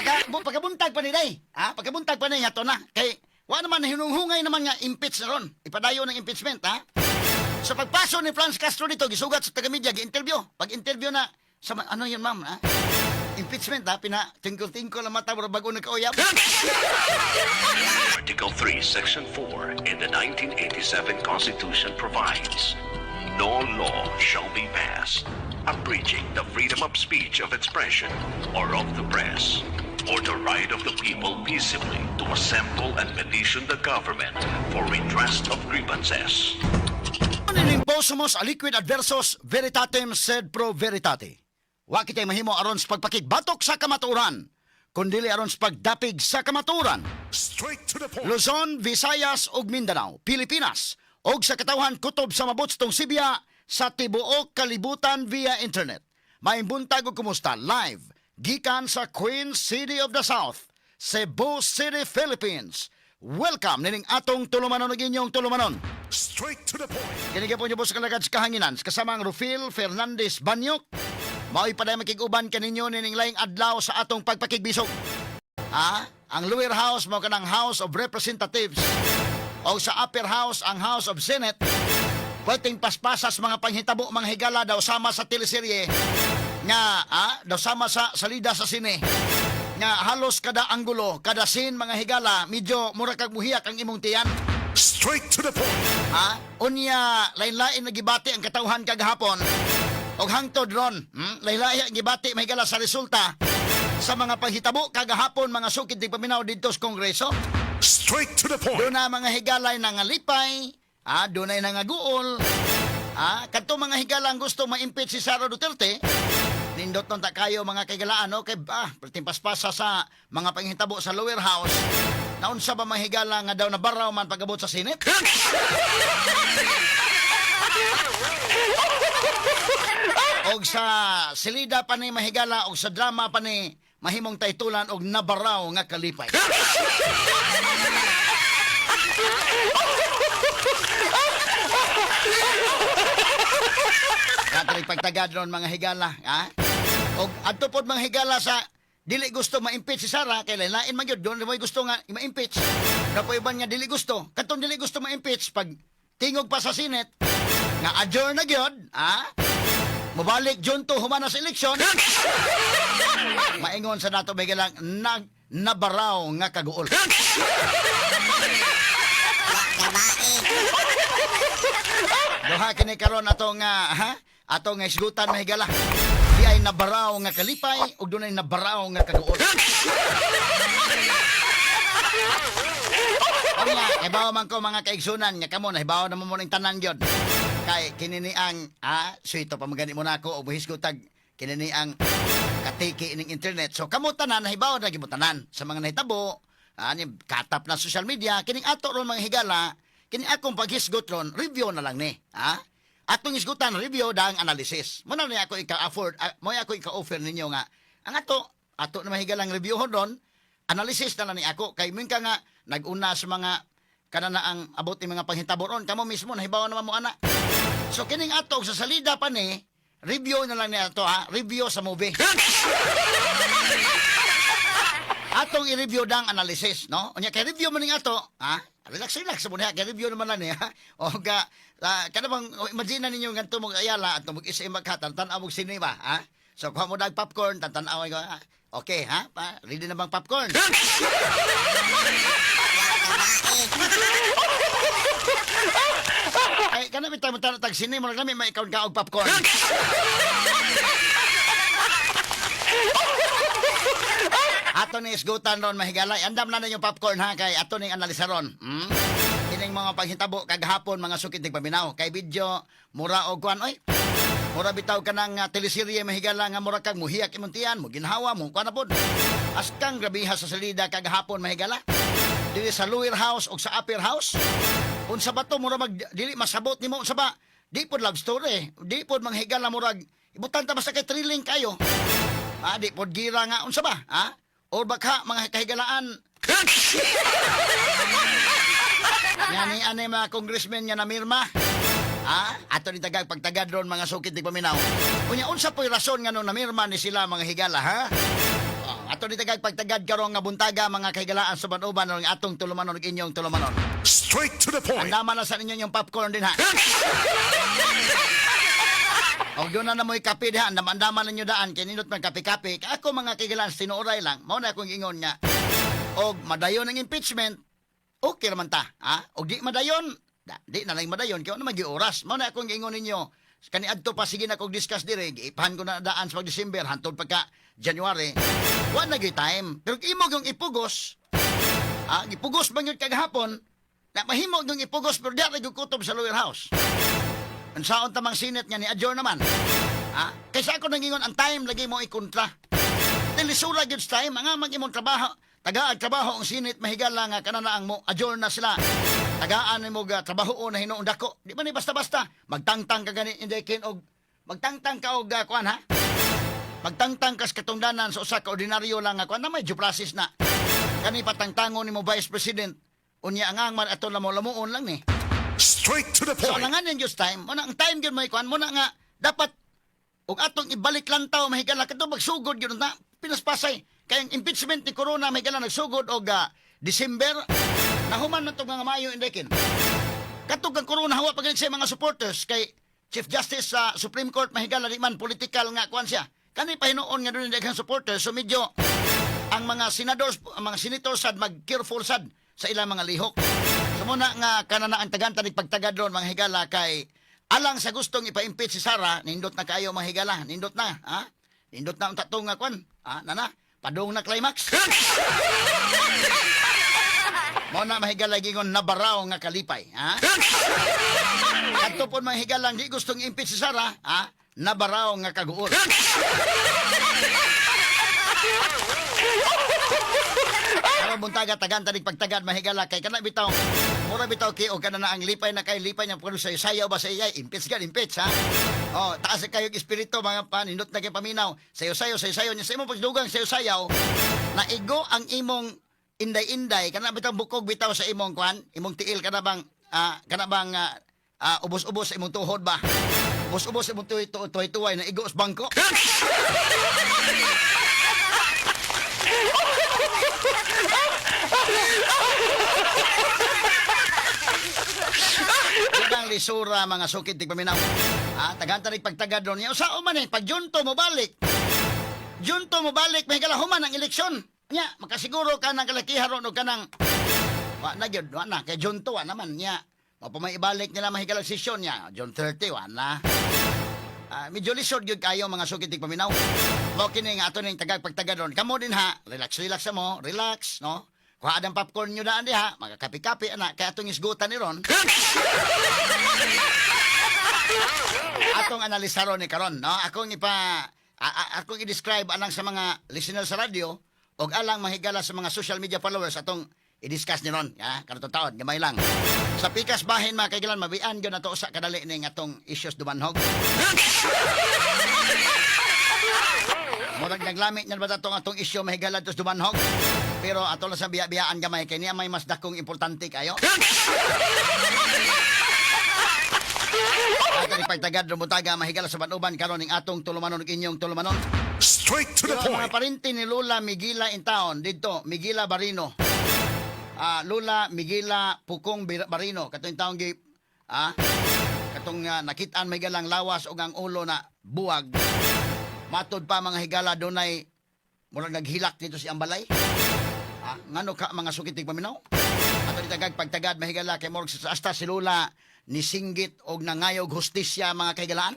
Pagkabuntag pa ni day. Pagkabuntag pa ni ato na. Kay wa naman hinunghungay naman nga impeach na ron. Ipadayon ng impeachment, ha? Sa pagpaso ni Franz Castro dito, gisugat sa taga-media, gi-interview. Pag-interview na, ano yun, ma'am, ha? Impeachment, ha? Tingkol-tingkol ang mata, bago nagkauyab. Article 3, Section 4 in the 1987 Constitution provides, no law shall be passed abridging the freedom of speech, of expression, or of the press, or the right of the people peaceably to assemble and petition the government for redress of grievances. In imposumos aliquid adversos veritatem sed pro veritate. Wa kitay mahimo aron sa pagpakigbatok sa kamaturan, kundili aron sa pagdapig sa kamaturan. Straight to the point. Luzon, Visayas ug Mindanao, Pilipinas, og sa katawhan kutob sa mabutstong Sibya sa tibuok kalibutan via internet. Maimbuntag og kumusta live gikan sa Queen City of the South, Cebu City, Philippines. Welcome nining atong tulumanon ug inyong tulumanon. Straight to the point. Kinigya po niyo po sa kalagad sa kahanginan kasama ang Rufil Fernandez Banyok. Mao'y paday makiguban kaninyo nining laing adlaw sa atong pagpakigbisog. Ang lower house mo kanang House of Representatives o sa upper house ang House of Senate. Pwedeng paspasas mga panghitabo, mga higala daw sama sa teleserye nga daw sama sa salida sa sine nga halos kada anggulo, kada scene mga higala medyo mura kag muhiyak ang imong tiyan. Straight to the point. Unya lain-lain na gibati ang katawhan kagahapon og hangtod ron lain-lain ang gibati mga higala sa resulta sa mga panghitabo kagahapon mga sukid ng paminaw dito sa Kongreso. Straight to the point. Doon na mga higalay nangalipay, doon na nangaguol, kadto mga higala ang gusto ma-impeach si Sara Duterte, nindot nun ta kayo mga kaigalaan, no? Kay pertimpaspasa sa mga panghitabo sa lower house, naunsa ba mga higala nga daw nabaraw man pagabot sa Senate? Og sa silida pa ni mahigala, og sa drama pa ni mahimong taytulan og nabaraw nga kalipay. Katalig pagtagad ron mga higala, Og adto pod mga higala sa dili gusto ma-impeach si Sara kay lain man gyud doon mo gusto nga ma-impeach. Kapoy iban nga dili gusto. Katong dili gusto ma-impeach pag tingog pa sa Senate nga adjourn na gyud, mabalik junto humana sa eleksyon. Maingon sa nato may galang nabaraw nga kaguol. Duha kini karon atong atong isgutan mahigala. Di ay nabaraw nga kalipay ug dunay nabaraw nga kaguol. Onya, ibaw man ko mga kaigsunan nga kamo na ibaw na mo ning tanan gyud. Kay kinini ang suito pa magani mo nako og hisgutag kinini ang katiki ning internet. So kamo tanan nahibaw na gyud tanan sa mga nahitabo, ani katap na social media kining ato ron mga higala. Kini akong paghisgot ron, review na lang ni. Atong hisgutan, review dang analysis. Muna na ako ika-afford, mo ako ika-offer ninyo nga. Ang ato na mahigalang review ho ron, analysis na lang ni ako. Kay minka nga, nag-una sa mga kanana ang abot ni mga panghitabo ron. Kamo mismo, nahibaw naman mo anak. So kining ato, sa salida pa ni, review na lang ni ato review sa movie. Atong i-review dang analysis, no? Unya kay review mo ning ato, relax mo niya, kay review naman lang niya. O kada bang imagine ninyo ganto mo ayala at mo isa magkatan tan-aw mo sinema, So kuha mo dag popcorn, tan-aw ko. Okay, ready na bang popcorn? Ay, kana bitay mo tag sinema, nagami may ikaw ka og popcorn. Ato ni isgutan ron mahigalay. Andam na ninyo popcorn kay ato ning analisaron. Kining mga paghitabo kagahapon mga sukid ning paminaw. Kay video mura og kuan oy. Mura bitaw kanang teleserye mahigala nga mura kag muhiyak imong tiyan, mo ginhawa mo kuan na pod. Askang grabiha sa salida kagahapon mahigala. Dili sa lower house o sa upper house. Unsa ba to mura mag dili masabot nimo sa ba? Di pod love story. Di pod manghigala murag ibutan ta basta kay thrilling kayo. Di pod gira nga unsa ba? Or baka mga kahigalaan. Ani mga congressmen nga namirma. Ato ni tagag pagtagad ron mga sukid ni paminaw. Unya unsa po'y rason nga nung namirma ni sila mga higala, Ato ni tagag pagtagad karong nga buntaga mga kaigalaan sa banuban ng atong tulumanon ug inyong tulumanon. Straight to the point. Andaman na sa ninyo yung popcorn din ha. O doon na mo'y kape diha, andaman ninyo daan, kininot man kape-kape. Ako mga kaigalaan, sinuoray lang, mao na akong ingon nga. Og madayon ng impeachment, okay naman ta. Ha? Og di madayon, di na lang madayon, kaya naman oras. Mao na akong ingon ninyo. Kani adto pa sige na kog discuss dire, ipahan ko na daan sa December hantod pagka January. Wa na gyud time. Pero imo yung ipugos. Ipugos man gyud kagahapon. Na mahimo yung ipugos pero di gyud kutob sa lower house. Unsaon tamang sinet nga ni adjourn naman. Kaysa ako nangingon ang time lagi mo ikontra. Tilisura gyud sa time nga mag imong trabaho. Tagaag trabaho ang sinit mahigala nga kanana ang mo adjourn na sila. Tagaan mo ga trabaho na hinuon dako. Di ba ni basta-basta magtangtang ka gani indekin og magtangtang ka og kuan ha. Magtangtang kas katungdanan sa usa ka ordinaryo lang nga kuan na may due process na. Kani patangtangon nimo Vice President unya ang man ato lamo-lamuon lang ni. Straight to the So point. langan yung just time, mo na ang time gyud may kuan mo na nga dapat og atong ibalik lang taw mahigala kadto magsugod gyud na pinaspasay. Kaya ang impeachment ni Corona mahigala nagsugod og December. Nahuman na itong mga Mayo indekin. Katog ang Corona hawa pag sa mga supporters kay Chief Justice sa Supreme Court mahigala di man political nga kuan siya. Kani pa hinuon nga doon daghang supporters so medyo ang mga senadors, ang mga senators sad mag-careful sad sa ilang mga lihok. So muna nga kanana ang tagan tanig pagtagad doon mga higala kay alang sa gustong ipa-impeach si Sara, nindot na kayo mga higala, nindot na, ha? Nindot na ang tatong nga kuan, nana, padung na climax. Mo na mahigala gingon nabaraw nga kalipay, ha? Kadto pon mahigala di gustong impeach si Sara, ha? Nabaraw nga kaguol. Karong buntaga tagan tanig pagtagad mahigala kay kana bitaw. Mura bitaw kay o kana na ang lipay na kay lipay niya pero sayo ba sa iyay impeach ha? Oh, taas kayo espiritu mga panindot na kay paminaw. Sayo niya sa imong pagdugang sayo na igo ang imong inday-inday kana bitaw bukog bitaw sa imong kwan, imong tiil kana bang ubos-ubos sa imong tuhod ba? Ubos-ubos sa imong tuway na igo sa bangko. Ibang lisura mga sukid tig paminaw. Taganta rig pagtagad ron niya. Sao man pag junto mo balik. Junto mo balik may kalahuman ang eleksyon. Nya, makasiguro ka ng kalakihan ron o ka ng wa na kay junto naman niya. Mapamay ibalik nila mahigala sesyon niya. June 30 wa na. Medyo lisod gyud kayo mga sukid tig paminaw. Mao kini nga ato ning tagag pagtagad ron. Kamo din ha, relax mo, relax no. Kuha ang popcorn nyo daan diha, magkakapi-kapi anak, kaya itong isgutan ni Ron. Atong analisa ron ni Karon, no? Akong i-describe alang sa mga listeners sa radio, o alang mahigala sa mga social media followers, atong i-discuss ni Ron, kanto taon, gamay lang. Sa pikas bahin mga kaigalan, mabian yun na to sa kadali ni atong issues dumanhog. Murag naglamit niyan ba atong issue mahigala tos dumanhog? Pero ato lang sa biya-biyaan gamay kay niya may mas dakong importante kayo. Ato ni pagtagad rumutaga mahigala sa banuban karon ning atong tulumanon ug inyong tulumanon. Straight to the Pero point. mga parinti ni Lola Migila in town dito, Migila Barino. Lola Migila Pukong Barino katong taong gi katong nakitaan may galang lawas ug ang ulo na buwag. Matod pa mga higala dunay murag naghilak dito si Ambalay. Ngano ka mga sukitig paminaw? Ato ni tagag pagtagad mahigala kay murag sa asta si Lola ni singgit og nangayog hustisya mga kaigalaan.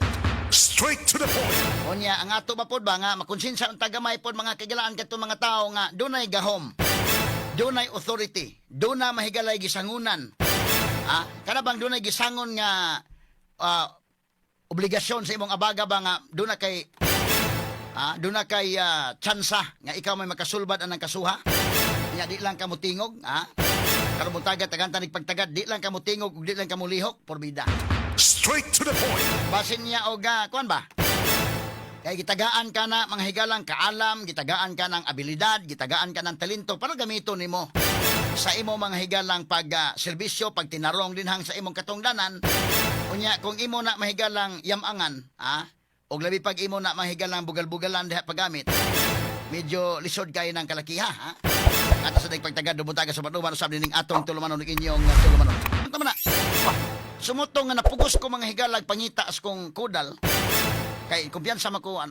Straight to the point. Unya ang ato ba pod ba nga makonsinsa ang tagamay pod mga kaigalaan kadto mga tawo nga dunay gahom. Dunay authority, dunay mahigalay gisangunan. Kana bang dunay gisangon nga obligasyon sa imong abaga ba nga dunay kay tsansa nga ikaw may makasulbad anang kasuha. Nya di lang kamo tingog, karon buntaga tagan tanig pagtagad di lang kamo tingog ug di lang kamo lihok porbida. Straight to the point. Basin niya og kuan ba? Kay gitagaan ka na mga higalang kaalam, gitagaan ka ng abilidad, gitagaan ka ng talento para gamiton nimo sa imo mga higalang pag serbisyo, pag tinarong dinhang sa imong katungdanan. Unya kung imo na mahigalang yamangan, og labi pag imo na mahigalang bugal-bugalan diha paggamit. medyo lisod kayo ng kalakiha, ha? At sa pagtagad, dumutaga sa panuman, sabi ning atong tulumanon ng inyong tulumanon. Tama na. Sumutong nga napugos ko mga higalag pangita as kong kudal. Kay kumpiyansa man ko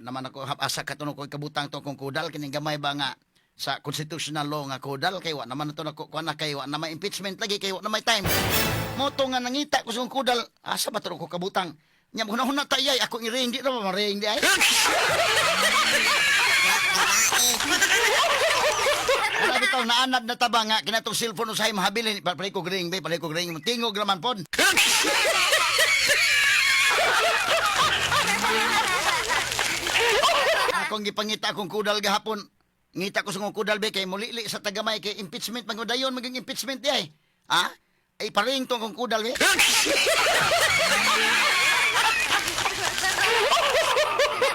naman ako asa katunog ko kabutang to kong kudal kining gamay ba nga sa constitutional law nga kudal kay wa naman to nako kuan na kay wa na may impeachment lagi kay wa na may time. Moto nga nangita ko sa kong kudal asa ba to ko kabutang. Nya hunahuna tayay ako iring di na maring di ay. Wala bitaw naanad na taba nga kinatong cellphone usahay mahabilin palay ko ring tingog raman pod. Akong gipangita akong kudal gahapon. Ngita ko sa kong kudal be kay mulili sa tagamay kay impeachment magdayon maging impeachment di ay. Ha? Ay paring tong kong kudal be.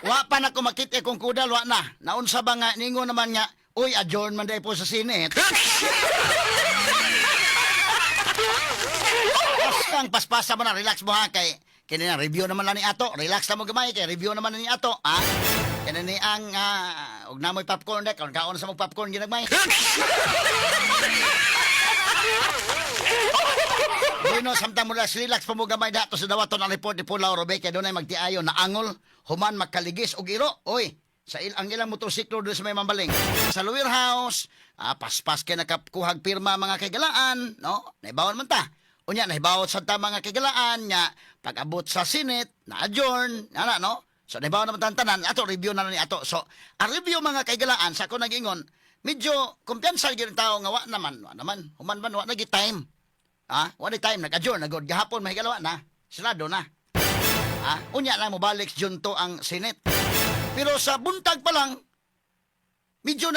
Wa pa na ko makita kong kudal wa na. Naunsa ba nga ningo naman nga uy adjourn man day po sa Senate. Ang paspasa mo na relax mo ha kay kini na review naman lang ni ato. Relax na mo gamay kay review naman ni ato. Ha? Kini ni ang og namoy popcorn dek kaon sa mo popcorn ginagmay. Bueno, samtang mo relax pa mo gamay dato sa dawaton ang report ni Pulaw Robe kay dunay magtiayo na angol human makaligis og iro. Oy, sa ang ilang motorsiklo doon sa may mambaling. Sa lower house, paspas kay nakakuhag pirma mga kagalaan, no? Naibawon man ta. Unya naibawon sa ta mga kagalaan nya pag-abot sa Senate na adjourn, ana no? So naibawon naman tanan ato review na ni ato. So, ang review mga kagalaan sa ako nagingon, medyo kumpiyansa gyud tao nga wa naman human man wa nagi time. Wa ni time nag-adjourn nagod gahapon mahigalawa na. Senado na. Unya lang mo balik junto ang Senate. Pero sa buntag pa lang, medyo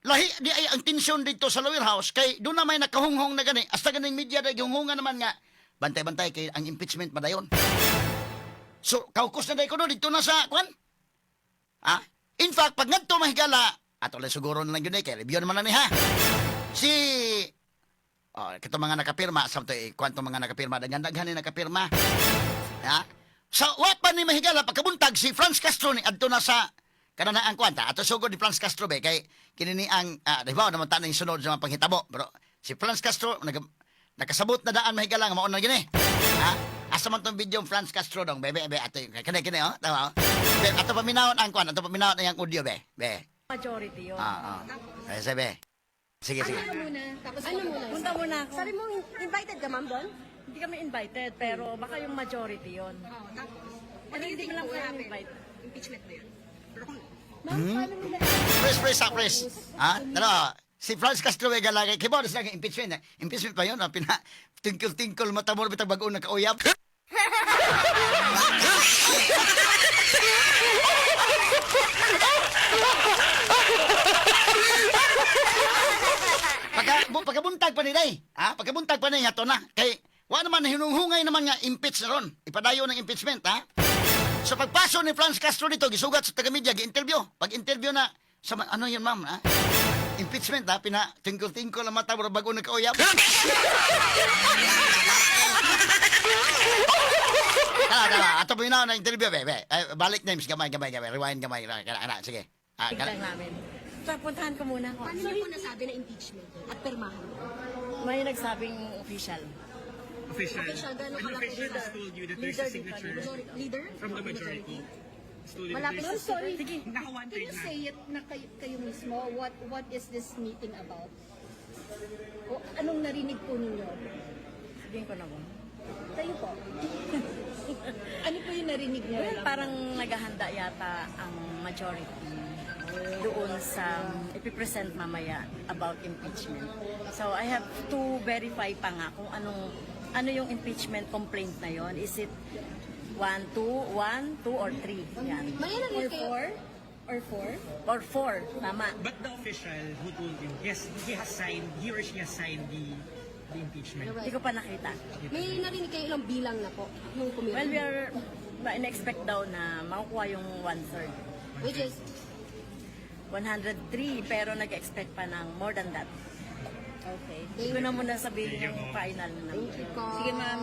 lahi di ay ang tensyon dito sa lower house kay doon na may nakahunghong na gani. Hasta ganing media na hunghongan naman nga bantay-bantay kay ang impeachment padayon. So, kaukos na day ko doon dito na sa kwan. In fact, pag ngadto mahigala, ato lang siguro na lang yun kay review naman na ni ha. Si kito mga nakapirma, samto kwanto mga nakapirma, daghan-daghan ni nakapirma. Sa wapa ni mahigala pagkabuntag si Franz Castro ni adto na sa kanana ang kwanta ato sugod ni Franz Castro be kay kinini ang diba naman tanang sunod sa mga panghitabo pero si Franz Castro nakasabot na daan mahigala nga mao na gini. Asa man tong video Franz Castro dong bebe ato kani tawa. Be ato paminawon ang kwan ato paminawon ang audio be. Majority yun. Ay sabi. Sige. Punta muna ako. Sabi mo, invited ka, ma'am, doon? Hindi kami invited, pero baka yung majority yun. Ano hindi mo lang kayo invite. Impeachment ba yan? Ma'am, paano nila? Press. Dalo. Si Franz Castro Vega lagi kibaw sa impeachment. Impeachment pa yun. Tinkle mata mo bitag bag-o na kauyab. Pagkabuntag pa ni day. Pagkabuntag pa ni nga to na. Kay wa naman hinunghungay naman nga impeach na ron. Ipadayo ng impeachment, ha? Sa pagpaso ni Franz Castro dito, gisugat sa taga-media, gi-interview. Pag-interview na, sa ano yun, ma'am, ha? Impeachment, ha? Tingkol ang mata, bago nagkauyab. Tala. Ato po yun na interview, bebe. Balik names, gamay. Rewind, gamay. Sige. Tignan namin. So, puntahan ko muna ako. Paano niyo po nasabi na impeachment at permahan? May nagsabing official. Official, gano'n An kalaki? official has told you that there's a signature Leader? from the majority. Has told you that Malapit there's sorry. Sige. naka one Can third you na. say it na kayo mismo? What is this meeting about? O anong narinig po ninyo? Sabihin ko na mo. Kayo po. Ano po yung narinig niyo? Well, parang naghahanda yata ang majority doon sa ipipresent mamaya about impeachment. So, I have to verify pa nga kung ano yung impeachment complaint na yon. Is it 1, 2, or 3? Yan. May Or narinig kayo? 4? Or 4? Or 4, tama. But the official who told you, yes, he or she has signed the impeachment. Hindi ko pa nakita. May narinig kayo ilang bilang na po nung pumirma? Well, we are in-expect daw na makukuha yung 1/3. Which is, 103, pero nag-expect pa ng more than that. Okay. Hindi ko na muna sabihin yung final na number. Sige, ma'am.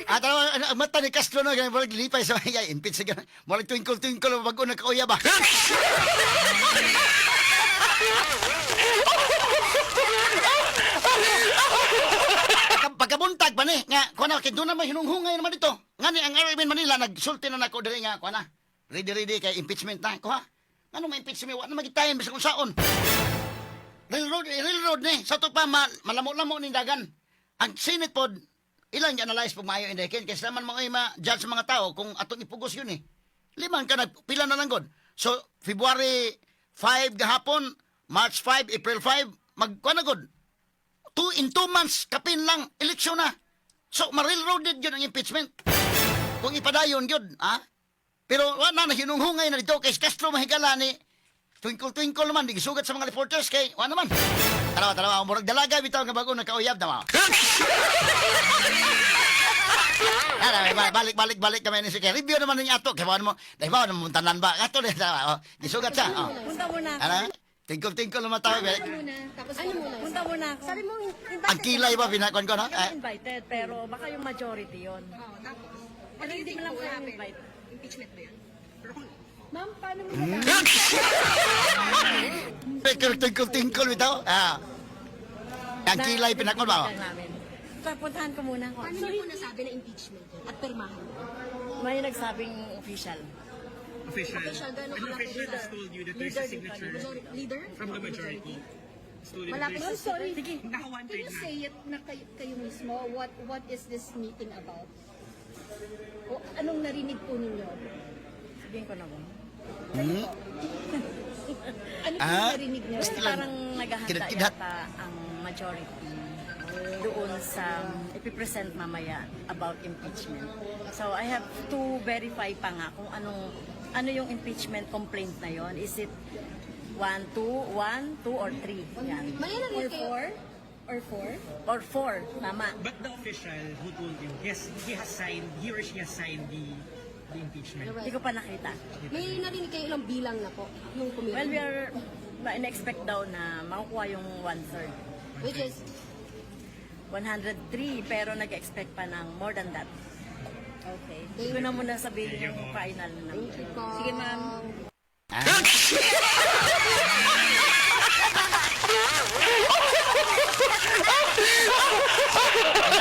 Tara, ang mata ni Castro no, ganyan, murag lipay sa mga impeach sa murag twinkle-twinkle, bago na kauya ba? Pagkabuntag pa ni, nga, kuha na, doon naman hinunghungay naman dito. Nga ni, ang RMN Manila, nagsulti na nako dali nga, kuha na, ready kay impeachment na, kuha. Nga nung impeachment, wala na magitayan, bisa kung saon. Railroad ni, sa ito pa, malamo-lamo ni dagan. Ang Senate pod, ilang i-analyze pag maayo indekin, kasi naman mga ma-judge sa mga tao kung atong ipugos yun eh. Limang ka nagpila na lang god. So, February 5 gahapon, March 5, April 5, magkuha na god. In 2 months, kapin lang, eleksyon na. So, ma-railroaded yun ang impeachment. Kung ipadayon yun, ha? Pero wala na, hinunghungay na dito kay Castro mahigala ni twinkle naman, di gisugat sa mga reporters kay, wala naman. Tarawa, murag dalaga, bitaw nga bago nakauyab na mga. Balik kami ni Sige. Review naman ninyo ato. Kaya mo, dahil ba, namuntanan ba? Ato din, gisugat siya. Punta muna ako. Ano? Twinkle naman tao. Muna, tapos Ano muna? Punta muna ako. Sabi mo, Ang kilay ba, pinakon ko, no? Hindi ako invited, pero baka yung majority yon. tapos, Pero hindi mo lang ko invite. impeachment ba yan? ma'am, paano mo Twinkle bitaw. Ang kilay, pinakon ba? Puntahan ko muna ako. Paano niyo po nasabi na impeachment yan? At permahan? May nagsabing official. Official. Official, gano'n An kalaki official sila? has told you that there's a Leader signature Leader? from the majority. Has told you that Malapit there's sorry. Sige. naka one Can third you na. say it na kayo mismo? What is this meeting about? O anong narinig po ninyo? Sabihin ko na mo. Ano po yung narinig niyo? Gusto lang. Parang naghahanda Kidhat-kidhat. yata ang majority doon sa ipipresent mamaya about impeachment. So I have to verify pa nga kung ano yung impeachment complaint na yon. Is it 1, 2, or 3? Yan. May Or narinig kayo? 4? Or 4? Or 4, tama. But the official who told you, he or she has signed the impeachment. Hindi ko pa nakita. May narinig kayo ilang bilang na po nung pumirma? Well, we are in-expect daw na makukuha yung 1/3. Which is, 103, pero nag-expect pa ng more than that. Okay. Hindi ko na muna sabihin yung final na number. Sige, ma'am.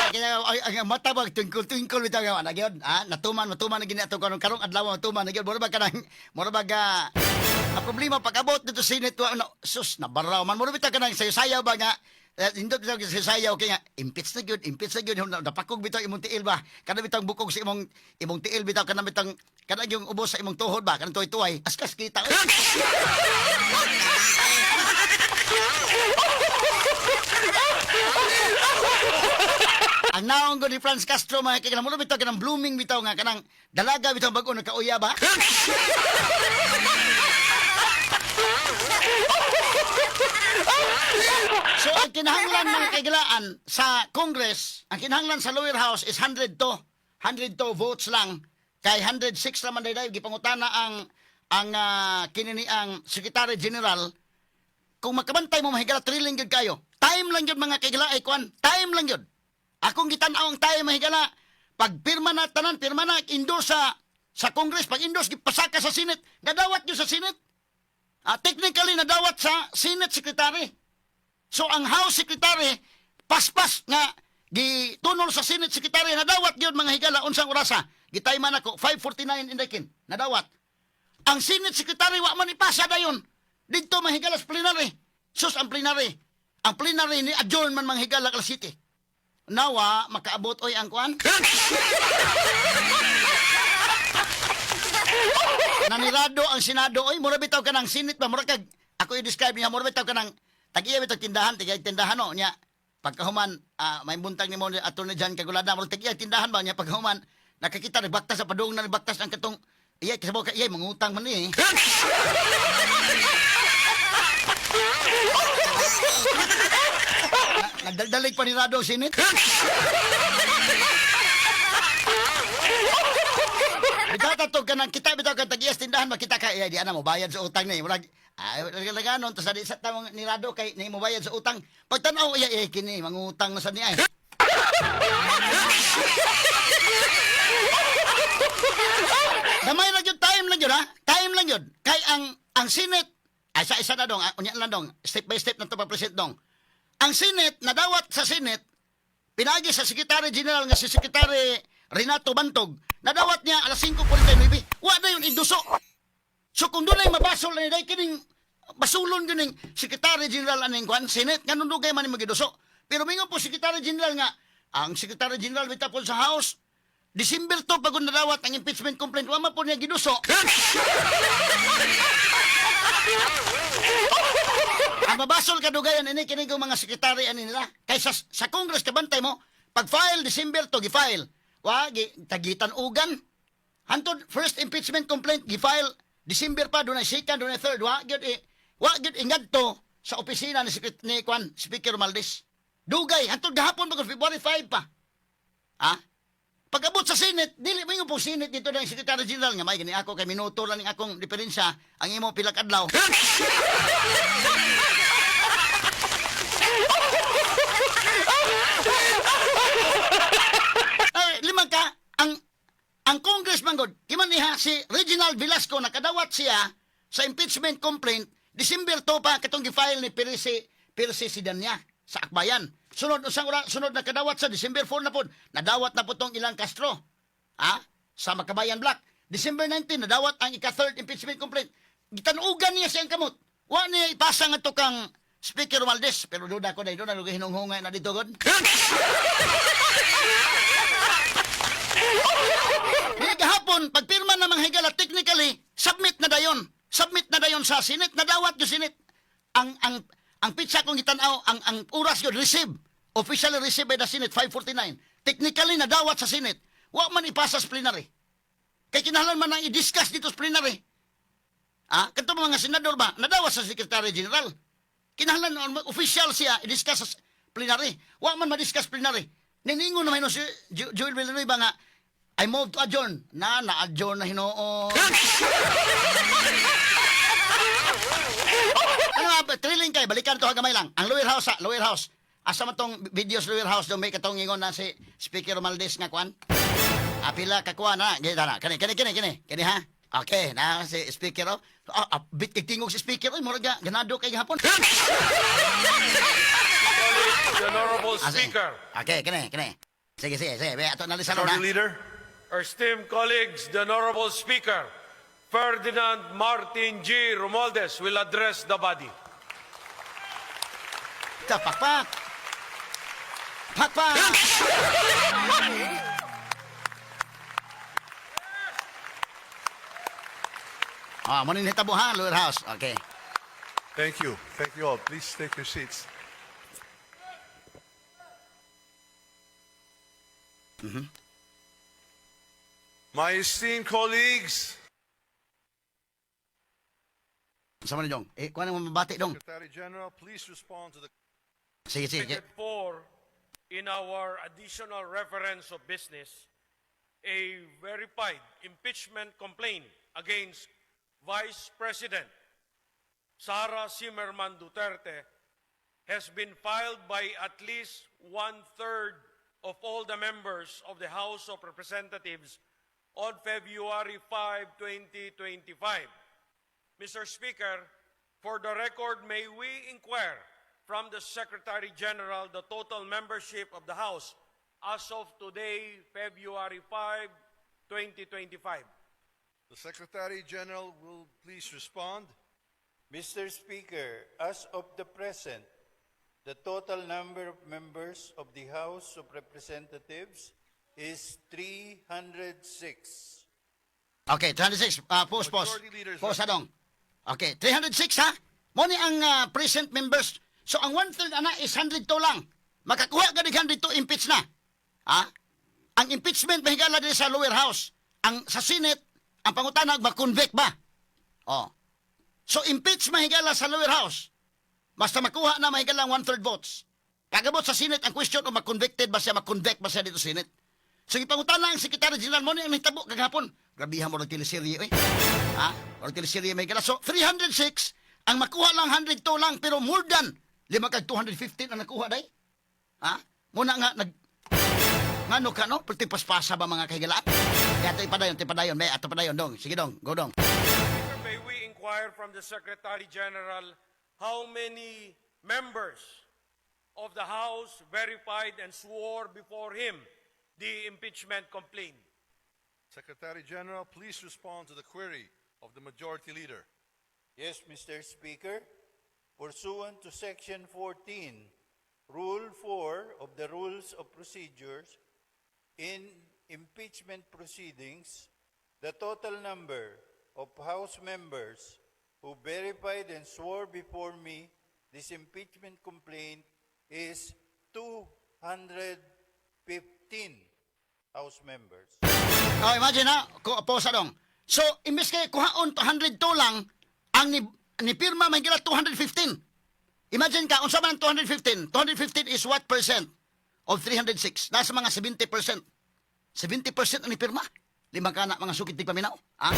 Kaya ang mata ba twinkle bitaw nga na gyud. Natuman na gini ato karong adlaw natuman na gyud. Mura ba kanang ang problema pag-abot dito sa Senate sus nabaraw man mura bitaw kanang sayo-sayaw ba nga indot bitaw sa sayaw kaya nga impeach na gyud napakog bitaw imong tiil ba kada bitaw bukog sa imong tiil bitaw kana bitaw kada yung ubos sa imong tuhod ba kanang tuway askas kita. Ang naong ko ni Franz Castro mga kailangan mo bitaw kanang blooming bitaw nga kanang dalaga bitaw bago nagkauya ba? So ang kinahanglan ng kailangan sa Congress, ang kinahanglan sa lower house is 102 votes lang kay 106 naman dayday gipangutana ang kinini ang Secretary General kung makabantay mo mahigala trilling gyud kayo. Time lang gyud mga kaigala ay kwan. Time lang gyud. Akong gitan-aw ang time mahigala pag pirma na tanan, pirma na endorse sa Congress, pag endorse gipasaka sa Senate, nadawat gyud sa Senate. Technically nadawat sa Senate Secretary. So ang House Secretary paspas nga gitunol sa Senate Secretary nadawat gyud mga higala unsang orasa. Gitayman ako 5:49 indekin. Nadawat. Ang Senate Secretary wa man ipasa dayon. Dito mahigala sa plenary. Sus ang plenary. Ang plenary ni adjourn man mga higala kala city. Nawa makaabot oy ang kwan. Nanirado ang Senado oy mura bitaw kanang Senate ba mura kag ako i-describe niya mura bitaw kanang tag-iya bitaw tindahan no nya pagkahuman may buntag ni mo Attorney Jan Kagulada mura tag-iya tindahan ba nya pagkahuman nakakita nagbaktas sa padung na nagbaktas ang katong iya kasabo ka iya mangutang man ni. Nagdaldalig pa ni Rado Senate. Bitaw ka nang kita bitaw ka tag-iyas tindahan makita ka iya di ana mo bayad sa utang ni murag laganon to sa di sa tamong ni Rado kay ni mo bayad sa utang pagtan-aw iya kini mangutang na sa niya. Damay lang yun, time lang yun, ha? Time lang yun. Kay ang Senate, ay isa na dong, unya lang dong, step by step na ito pa-present dong. Ang Senate, nadawat sa Senate, pinagi sa Secretary General nga si Secretary Renato Bantog, nadawat niya alas 5:49. Wa na yun induso. So kung doon ay mabasol na niya, kining basulon yun ng Secretary General aning kwan, Senate, ganun dugay man yung magiduso. Pero mingo po Secretary General nga, ang Secretary General bitapol sa House, December to pag nadawat ang impeachment complaint, wama po niya giduso. Ang mabasol kadugayan ini kini mga sekretary ani nila. Kaysa sa Congress kabantay mo, pag file December to gi-file. Wa tagitan ugan. Hantod first impeachment complaint gi-file December pa dunay second dunay third wa gyud ingadto sa opisina ni Speaker Romualdez. Dugay hantod gahapon pag February 5 pa. Ha? Pag-abot sa Senate, dili mo yung po Senate dito ng Secretary General nga may gani ako kay minuto lang ning akong diferensya ang imo pila ka adlaw. Ay, limang ka ang Congress manggod, kiman niha si Reginald Velasco nakadawat siya sa impeachment complaint December 2 pa katong gi-file ni Percy Sidanya sa Akbayan. Sunod na kadawat sa December 4 na po. Nadawat na po tong ilang Castro. Sa Makabayan Black. December 19, nadawat ang ika-third impeachment complaint. Gitanugan niya siyang kamot. Wa niya ipasa nga to kang Speaker Romualdez. Pero duda ko na ito, nalugi hinunghungay na dito, God. Di kahapon, pagpirma na mga higala, technically, submit na dayon. Submit na dayon sa Senate. Nadawat yung Senate. Ang pizza kong gitanaw, ang oras yun, receive. Officially received by the Senate, 549. Technically, nadawat sa Senate. Wa man ipasa sa plenary. Kaya kinahanglan man nang i-discuss dito sa plenary. Kanto mga senador ba, nadawat sa Secretary General. Kinahanglan, official siya, i-discuss sa plenary. Wa man ma-discuss plenary. Niningon naman si Joel Villanueva nga, I move to adjourn. Na-adjourn na hinoon. Ano nga, thrilling kayo, balikan ito hagamay lang. Ang lower house. Asa man tong videos lower house, doon may katong ingon na si Speaker Romualdez nga kwan. Apila kakuan na, gita na. Kani ha? Okay, na si Speaker, bit tingog si Speaker, mura ganado kay hapon. The Honorable Speaker, Okay, kani. Sige, ato nalisan na. Majority Leader. our esteemed colleagues, the Honorable Speaker, Ferdinand Martin G. Romualdez will address the body. Pakpak. Muna hitabo ha, lower house. Okay. Thank you. Thank you all. Please take your seats. My esteemed colleagues, Sama na, Jong. Kuha nang mabati, Dong. Secretary General, please respond to the Sige. Ticket 4, in our additional reference of business, a verified impeachment complaint against Vice President Sara Zimmerman Duterte has been filed by at least 1/3 of all the members of the House of Representatives on February 5, 2025. Mr. Speaker, for the record, may we inquire from the Secretary General the total membership of the House as of today, February 5, 2025. The Secretary General will please respond. Mr. Speaker, as of the present, the total number of members of the House of Representatives is 306. Okay, 306. Pause. Majority Leader's Pause, Dong. Okay, 306 ha? Mo ni ang present members. So, ang 1/3 is 102 lang. Makakuha ka ng 102 impeach na. Ang impeachment mahigala din sa lower house. Sa Senate, ang pangutanag, ma-convict ba? So, impeach mahigala sa lower house. Basta makuha na mahigala 1/3 votes. Pagabot sa Senate, ang question kung ma-convicted ba siya, ma-convict ba siya dito sa Senate. So, ipangutana ang Secretary General mo ni ang hitabo kagahapon. Grabihan mo ng teleserye, Or teleserye may gala. So, 306, ang makuha lang 102 lang, pero more than 215 ang nakuha, day. Muna nga, Ngano ka no? Pati paspasa ba mga kahigalaan? Kaya ito ipadayon. May ato padayon dong. Sige dong, go dong. Speaker, may we inquire from the Secretary General how many members of the House verified and swore before him the impeachment complaint? Secretary General, please respond to the query of the Majority Leader. Yes, Mr. Speaker. Pursuant to Section 14, Rule 4 of the Rules of Procedures, in impeachment proceedings, the total number of House members who verified and swore before me this impeachment complaint is 215 House members. Oh, imagine ha, posa dong. So, imbes kay kuhaon 202 lang, ang ni pirma may gila 215. Imagine ka, unsa man ang 215? 215 is what percent of 306? Nasa mga 70%. 70% ang ni pirma. Lima ka na mga sukit di paminaw. Ah?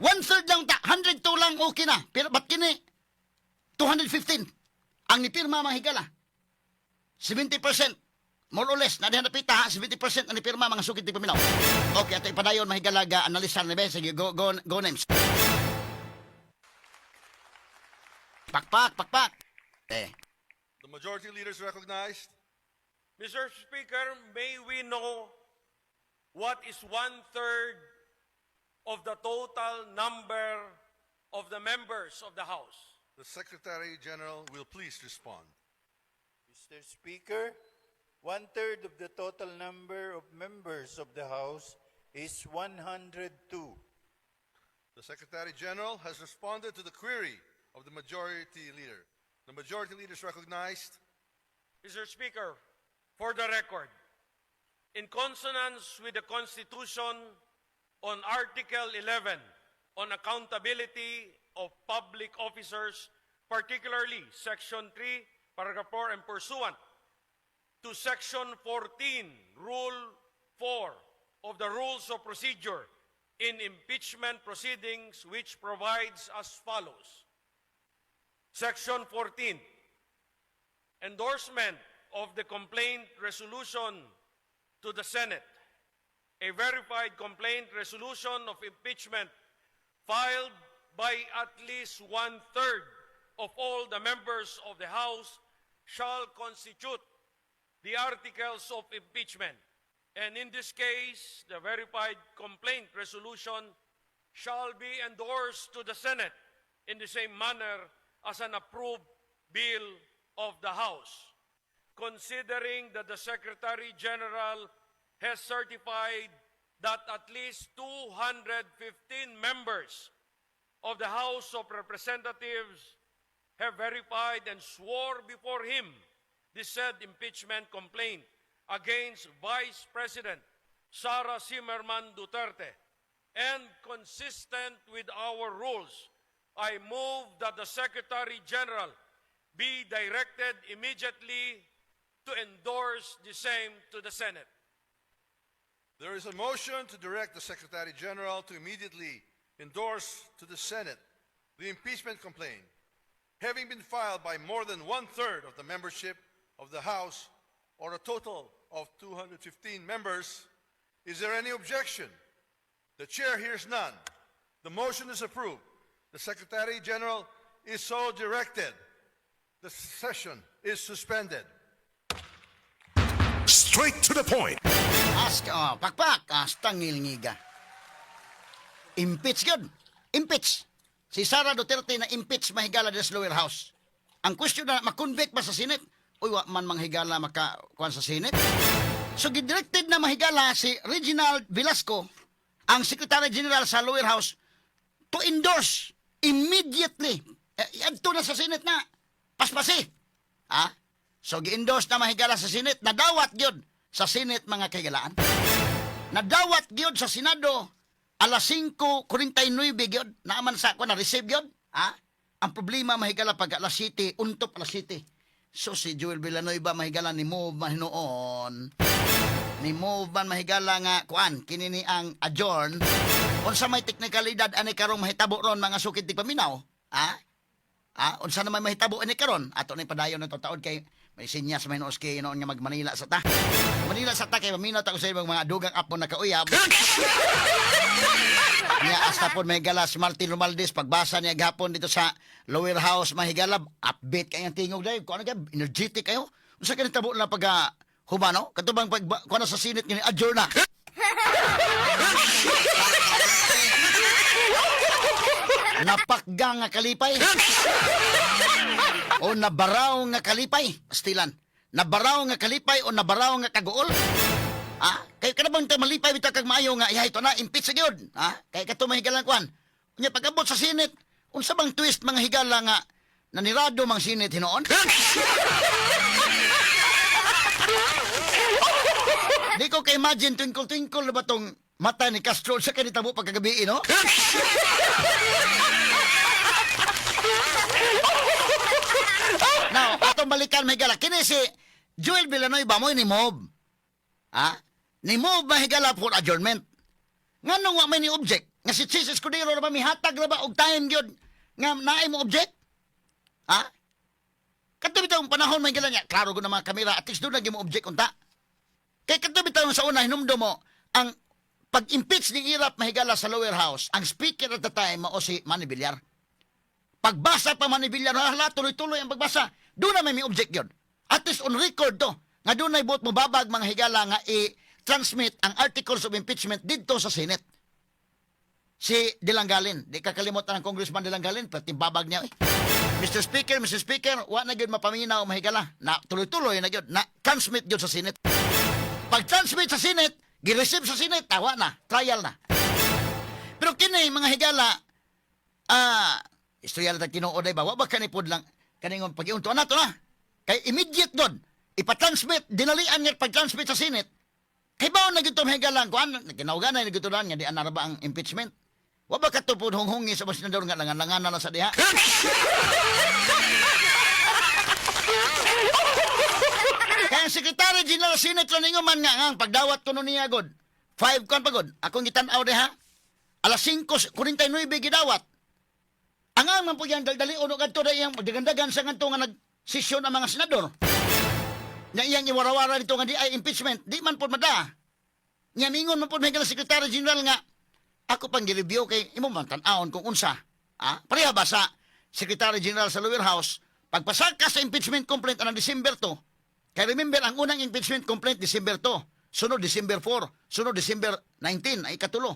1/3 lang ta, 102 lang okay na. Pero ba't kini 215 ang ni pirma mga higala? 70%. More or less, na dihan napita ha, 70% ang ni pirma mga sukit di paminaw. Okay, ato ipadayon mahigalaga analisan ni be. Sige, go names. Pakpak. The Majority Leader is recognized. Mr. Speaker, may we know what is 1/3 of the total number of the members of the House? The Secretary General will please respond. Mr. Speaker, 1/3 of the total number of members of the House is 102. The Secretary General has responded to the query of the Majority Leader. The Majority Leader is recognized. Mr. Speaker, for the record, in consonance with the Constitution on Article 11 on accountability of public officers, particularly Section 3, Paragraph 4, and pursuant to Section 14, Rule 4 of the Rules of Procedure in Impeachment Proceedings, which provides as follows. Section 14, endorsement of the complaint resolution to the Senate. A verified complaint resolution of impeachment filed by at least 1/3 of all the members of the House shall constitute the articles of impeachment. And in this case, the verified complaint resolution shall be endorsed to the Senate in the same manner as an approved bill of the House. Considering that the Secretary General has certified that at least 215 members of the House of Representatives have verified and swore before him the said impeachment complaint against Vice President Sara Zimmerman Duterte, and consistent with our rules, I move that the Secretary General be directed immediately to endorse the same to the Senate. There is a motion to direct the Secretary General to immediately endorse to the Senate the impeachment complaint, having been filed by more than 1/3 of the membership of the House, or a total of 215 members. Is there any objection? The Chair hears none. The motion is approved. The Secretary General is so directed. The session is suspended. Straight to the point. Pakpak, tangil ngiga. Impeach yun. Impeach. Si Sara Duterte na impeach mahigala sa lower house. Ang question na, makonvict ba sa Senate? Uy, wa man manghigala makakuan sa Senate. So, gidirected na mahigala si Reginald Velasco, ang Secretary General sa lower house, to endorse immediately. Ito na sa Senate na. Paspasi. Ha? So, gi-endorse na mahigala sa Senate. Nadawat yun sa Senate, mga kahigalaan. Nadawat yun sa Senado. Alas 5:49 yun. Naaman sa ako na receive yun. Ha? Ang problema mahigala pag alas 7, untop alas 7. So si Joel Villanueva mahigala ni move man hinoon. Ni move man mahigala nga kuan kini ni ang adjourn. Unsa may teknikalidad ani karong mahitabo ron mga sukid ti paminaw? Ha? Unsa na may mahitabo ani karon? Ato ni padayon na taon kay May sinyas may noos kay noon nga mag-Manila sa ta. Manila sa ta kay maminaw ta ko sa mga dugang apo na kauyab. Nya hasta po may gala si Martin Romualdez pagbasa niya gapon dito sa Lower House Mahigala, upbeat kay ang tingog dai. Kuno kay energetic kayo. Unsa kay tabo na pag humano? Katubang pag kuno sa Senate ni adjourn na. Napakgang nga kalipay. O nabaraw nga kalipay. Stilan. Nabaraw nga kalipay o nabaraw nga kaguol. Kay kanabang ta malipay bitaw kag maayo nga ihay to na impeach sa gyud. Kay kato mahigalan kwan. Unya pag-abot sa Senate, unsa bang twist mga higala nga nanirado mang Senate hinoon? Di ko ka-imagine twinkle-twinkle na ba tong mata ni Castro sa kanitabo pagkagabi, no? Now, atong balikan may gala. Kini si Joel Villanueva mo ni-mob. Ni-mob mahigala for adjournment. Nga nung wa may ni object. Nga si Chis Escudero na ba mihatag na ba og time gyud nga naay mo object? Kadto bitaw panahon may gala niya. Klaro ko na mga kamera at least doon naging mo object unta. Kay kadto bitaw sa una hinumdo mo ang pag-impeach ni Irap mahigala sa Lower House. Ang speaker at the time mao si Manny Villar. Pagbasa pa Manny Villar, hala tuloy-tuloy ang pagbasa. Doon na may object yun. At least on record to. Nga doon na ibot mo babag mga higala nga i-transmit ang articles of impeachment dito sa Senate. Si Dilanggalin, di kakalimutan ng Congressman Dilanggalin, pati babag niya. Mr. Speaker, wa na gyud mapaminaw mahigala. Na tuloy-tuloy na gyud, na transmit gyud sa Senate. Pag-transmit sa Senate, gi-receive sa Senate, tawa na, trial na. Pero kini mga higala, istorya lang kinuoday ba? Wabag kanipod lang kaningon pag-iunto na to na. Kay immediate doon, ipatransmit, dinalian nga pag-transmit sa Senate. Kay baon na gito mahigala, kuan, kinaugan na gito nga di anara ba ang impeachment? Wabag katupod honghongi sa senador nga langan-langan na sa diha. Kaya ang Secretary General Senate lang man nga ang pagdawat ko nun niya god. 5 kon pagod. Akong gitan-aw diha. Alas 5:49 gidawat. Ang man po yan daldali uno kadto da iyang dagandagan sa ngadto nga nagsesyon ang mga senador. Nya iyang iwarawara dito nga di ay impeachment, di man po mada. Nya mingon man po may Secretary General nga ako pang gi-review kay imo man tan-awon kung unsa. Pareha ba sa Secretary General sa Lower House pagpasaka sa impeachment complaint anang December 2. Kaya remember, ang unang impeachment complaint, December 2. Sunod, December 4. Sunod, December 19, ay katulo.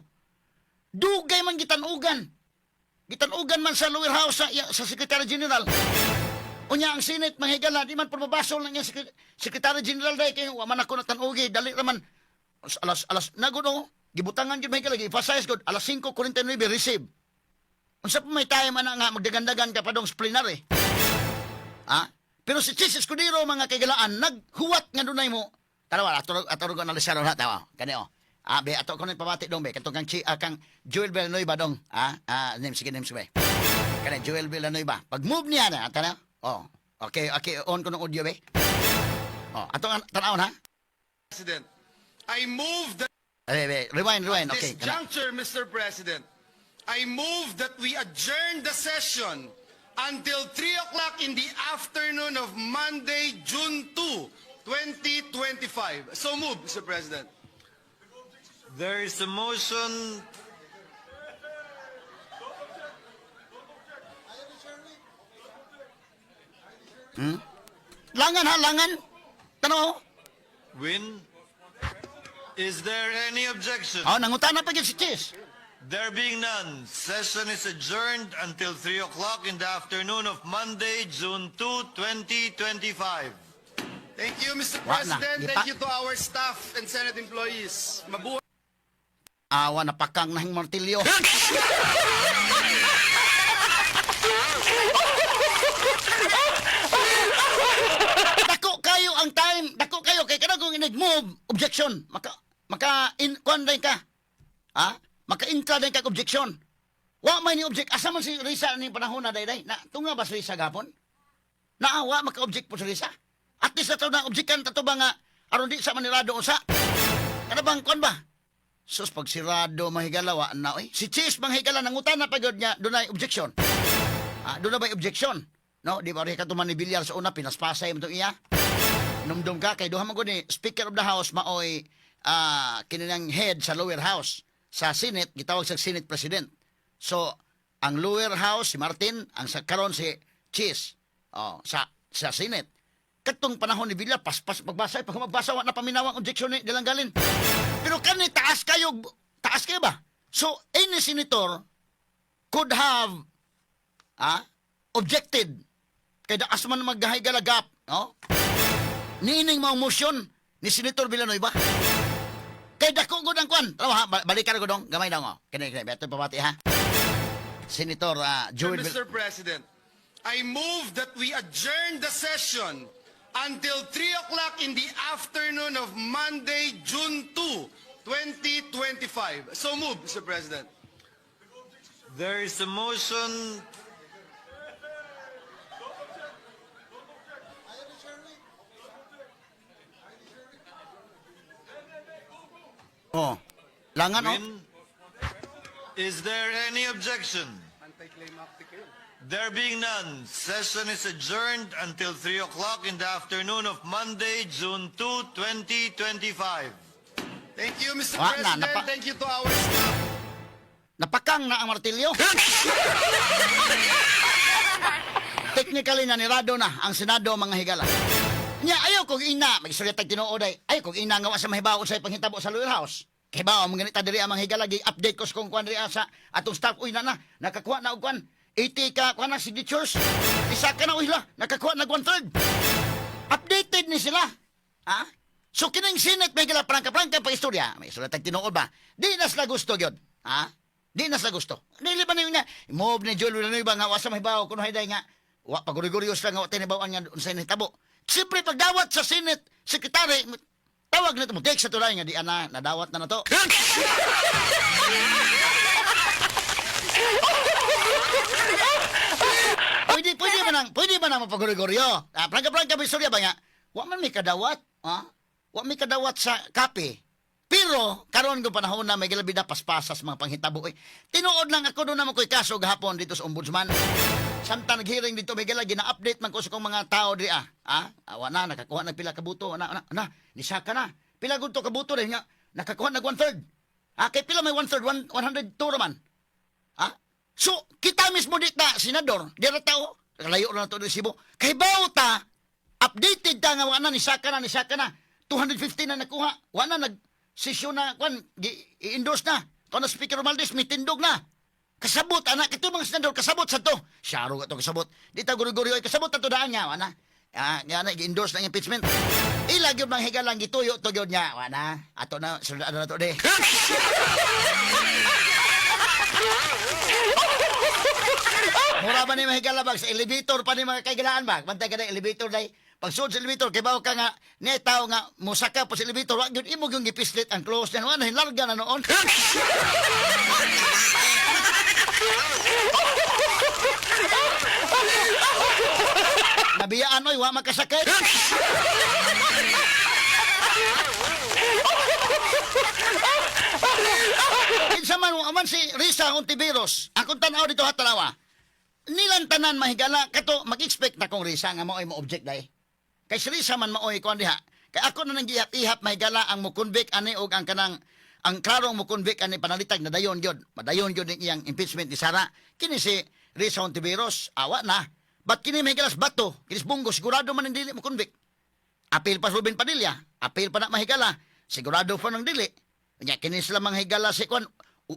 Dugay man gitanugan. Gitanugan man sa Lower House sa Secretary General. Unya ang Senate, mahigala, di man po mabasol lang yung Secretary General dahil kayo, waman ako natanugi, dali naman, alas, naguno, gibutangan yun mahigala, i-emphasize ko, alas 5:49, receive. Unsa po may time nga, magdagandagan ka pa dong plenary. Pero si Chis Escudero mga kaigalaan naghuwat nga dunay mo. Tanawa aturo ko analisaro na tawa. Kanio. Be ato ko nang pamati dong be katong kang Joel Villanueva dong. Name sige be. Kana Joel Villanueva. Pag move niya na tanaw. Okay on ko ng audio be. Ato tanaw na. President, I move that Rewind. at Okay. this juncture, Mr. President, I move that we adjourn the session until 3 o'clock in the afternoon of Monday, June 2, 2025. So move, Mr. President. There is a motion. Langan. Tanaw. Win. Is there any objection? Nangutana pa gyud si Chis. There being none, session is adjourned until 3 o'clock in the afternoon of Monday, June 2, 2025. Thank you, Mr. Wa na, President. ipa- Thank you to our staff and Senate employees. Mabuhay. Awa na pakang nahing martilyo. Dako kayo ang time, dako kayo kay kada kung nag-move objection, maka kuanday ka. Maka-intra din ka objection. Wa may ni object asa man si Risa ni panahon na dayday. Na tunga ba si Risa gapon? Naawa maka-object po si Risa. At least ato na objectan tato ba nga aron di sa manirado usa. Kada bang kon ba? Sus pag sirado mahigalawa na oy. Si Chis manghigala nangutan na pagod niya dunay objection. Doon na ba objection? No, di ba rin ka tuman ni Villar sa una pinaspasay mo to iya? Numdum ka kay duha man gud ni Speaker of the House maoy kininang head sa lower house. Sa Senate gitawag sa Senate President. So ang lower house si Martin, ang sa karon si Cheese. Sa Senate. Katong panahon ni Villa paspas pagbasa pag magbasa wa na paminawang objection ni Dilanggalin. Pero kani taas kayo ba? So any senator could have objected kay daas man maggahay galagap, no? Niining mao motion ni Senator Villanueva. Kay dako gud ang kwan. Tara ha, balikan ko dong, gamay daw ngo. Kini beto pabati ha. Senator Joel Mr. President, I move that we adjourn the session until 3 o'clock in the afternoon of Monday, June 2, 2025. So moved, Mr. President. There is a motion. Langan oh. Is there any objection? There being none, session is adjourned until 3 o'clock in the afternoon of Monday, June 2, 2025. Thank you, Mr. Wa na, President. Thank you to our staff. Napakang na ang martilyo. Technically nanirado na ang Senado mga higala. Nya ayaw kog ina, magistorya tag tinuod ay. Ayaw kog ina nga wa sa mahibaw sa panghitabo sa lower house. Kay ba ang ganita diri ang mga higala gi-update ko sa kung kuan diri sa atong staff uy na nakakuha na og kuan 80 ka kuan na signatures. Isa ka na uy la nakakuha na 1/3. Updated ni sila. Ha? So kining Senate may gila prangka pa istorya. May istorya tag tinuod ba? Di na sila gusto gyud. Ha? Di na sila gusto. Dili ba niyo nga move ni Joel Villanueva nga wa sa mahibaw kuno hayday nga wa pagurigurios lang nga wa tinibawan nga sa nahitabo. Siyempre pagdawat sa Senate Secretary tawag na ito mo, take sa tulay nga di ana, nadawat na to. pwede ba nang mapaguriguryo? Prangka istorya ba nga? Wa man may kadawat, Wa may kadawat sa kape. Pero, karon ko panahon na may gilabida paspasas mga panghitabo. Tinuod lang ako doon naman ko'y kaso gahapon dito sa ombudsman. Samtang nag-hearing dito, may gila, gina-update man ko sa kong mga tao di Awa na, nakakuha na pila kabuto. Nisaka na. Pila gud to kabuto rin nga. Nakakuha na 1/3. Kay pila may 1/3, 102 naman. So, kita mismo dita, senador, dira tao, layo na to ng Cebu. Kay bauta, updated ta nga, wana, nisaka na. 250 na nakuha. Wana, nag-session na, i-endorse na. Kung na Speaker Romualdez, may tindog na. Kasabot, anak, ito mga senador, kasabot sa to. Syaro ka to kasabot. Di ta guri-guri, kasabot na to daan niya, wana. Nga na, i-endorse na yung impeachment. Ilag yung mga higalang gituyo, to yun niya, wana. Ato na, sunod na to, de. Mura ba ni mga higalabag sa elevator pa ni mga kaigalaan ba? Bantay ka na elevator day. Pag suod sa elevator, kay bawa ka nga, niya tao nga, musaka po sa elevator, wag yun, imog yung gipislit ang close niya. Ano, hinlarga na noon. Nabiyaan, oy, wa makasakit. Kinsa man si Risa Ontiveros, akong tanaw dito hatanawa. Nilang tanan mahigala kato mag-expect na kong Risa nga maoy mo object day. Kay si Risa man maoy kon diha. Kay ako na nang gihat-ihap mahigala ang mo convict ani og ang kanang ang klarong mo convict ani panalitag na dayon gyud. Madayon gyud ning iyang impeachment ni Sara. Kini si Risa Ontiveros awa na. Ba't kini mahigalas bato? Kinis bunggo sigurado man ang dili mo convict. Apil pa Ruben Padilla, apil pa na mahigala. Sigurado pa ng dili. Nya kini sila manghigala si kon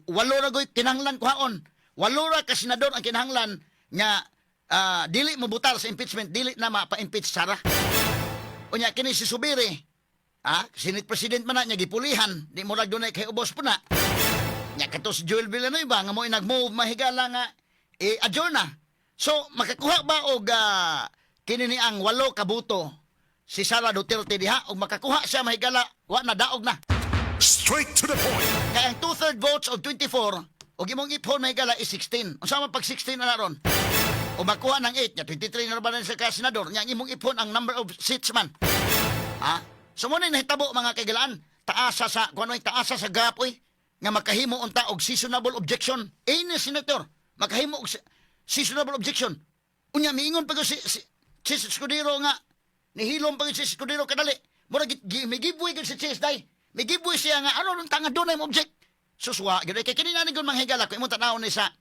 walo ra goy kinahanglan kuhaon. Walo ra ka senador ang kinahanglan nga dili mo butal sa impeachment, dili na mapa-impeach Sara. Unya kini si Subiri, Senate President man na niya gipulihan, di mo dunay kay ubos po na. Nya kato si Joel Villanueva nga mo nag-move mahigala nga adjourn na. So makakuha ba og kini ni ang 8 kabuto si Sara Duterte diha og makakuha siya mahigala wa na daog na. Straight to the point. Kaya ang 2/3 votes of 24 og imong iphon mahigala is 16. Unsa man pag 16 na ron? O makuha ng 8, nya 23 na ba na sa senador, nya imong iphon ang number of seats man. So mo na nahitabo mga kaigalaan, taasa sa gap oy nga makahimo unta og seasonable objection. Any senator makahimo og seasonable objection. Unya miingon pa ko si Escudero nga Nihilom pa si Escudero kadali. Mura may giveaway gid si Chase day. May giveaway siya nga ano nung tanga doon ay object. Suswa gid kay kini na ni gun manghigala ko imong tanaw ni sa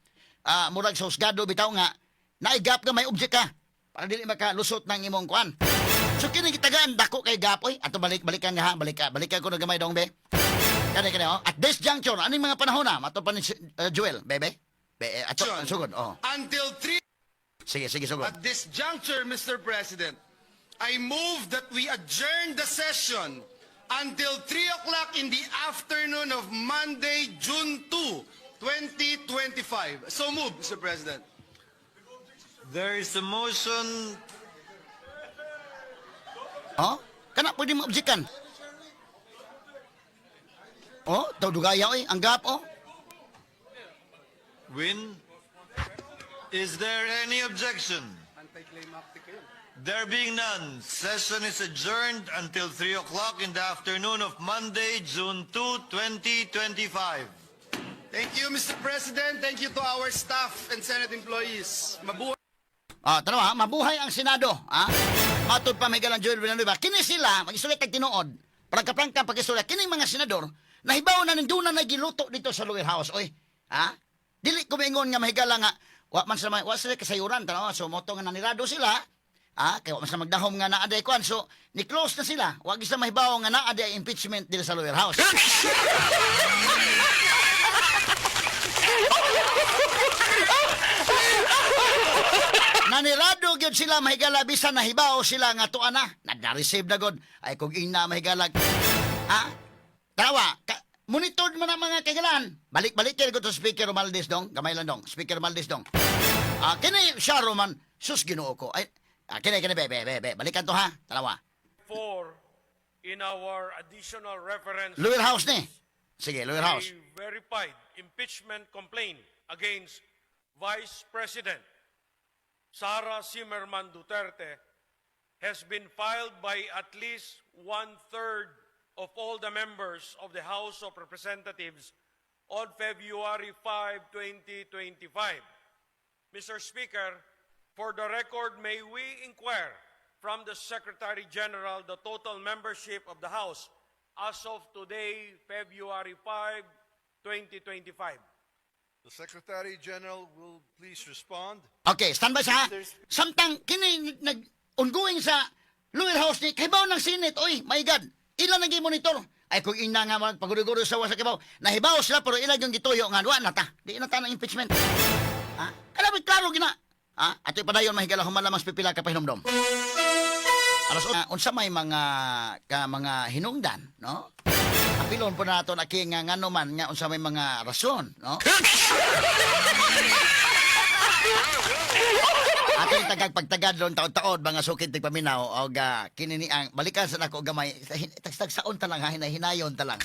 murag sa husgado bitaw nga naigap ka may object ka para dili makalusot ng imong kuan. So kini gitagaan dako kay gap oy ato balikan nga ha balikan ko na gamay dong be. Kani oh. At this juncture aning mga panahon na mato pa ni Joel bebe. Be ato sugod oh. Until 3 Sige sugod. At this juncture, Mr. President, I move that we adjourn the session until 3 o'clock in the afternoon of Monday, June 2, 2025. So move, Mr. President. There is a motion. Oh? Kana pwede mo objekan. Oh, daw dugaya oy, ang gap oh. Win. Is there any objection? There being none, session is adjourned until 3 o'clock in the afternoon of Monday, June 2, 2025. Thank you, Mr. President. Thank you to our staff and Senate employees. Mabuhay. Tanawa, mabuhay ang Senado, ha? Matod pa may galang Joel Villanueva. Kini sila, mag-isulit kag tinuod, prangka-prangka pag-isulit, kini mga senador, nahibaw na ninduna na giluto dito sa lower house, oy. Ha? Dili ko maingon nga mahigala nga, wa sila kasayuran, tanawa, so moto nga nanirado sila, kaya wa man sila magdahom nga naaday kuan, so ni-close na sila, wag sila mahibaw nga naaday impeachment dito sa lower house. Nanirado gyud sila mahigala bisan nahibaw sila nga tuan na receive na god ay kung ina mahigalag tawa monitored man ang mga kagalan balik kay to Speaker Romualdez dong gamay lang dong Speaker Romualdez dong kini siya Roman sus Ginoo ko ay kini be balikan to ha tawa For in our additional reference lower house ni sige lower house a verified impeachment complaint against Vice President Sara Zimmerman Duterte has been filed by at least 1/3 of all the members of the House of Representatives on February 5, 2025. Mr. Speaker, for the record, may we inquire from the Secretary General the total membership of the House as of today, February 5, 2025. The Secretary General will please respond. okay standby sa ha samtang kini nag-ongoing sa lower house ni kahibaw ng Senate oy my God ilan naging monitor ay kung ina nga magpaguro-guro sa wasa kibaw nahibaw sila pero ilan yung gituyo nga duwa nata di na ta ng impeachment kalabit klaro gina ato'y padayon mahigala human lamang pipila ka pahinomdom alas unsa may mga hinungdan no apilon po nato na king nga ngano man nga unsa may mga rason no ato yung pagtagad doon taon-taon mga sukid tigpaminaw o kinini ang balikan sa nako gamay tagsaon ta lang hinayon ta lang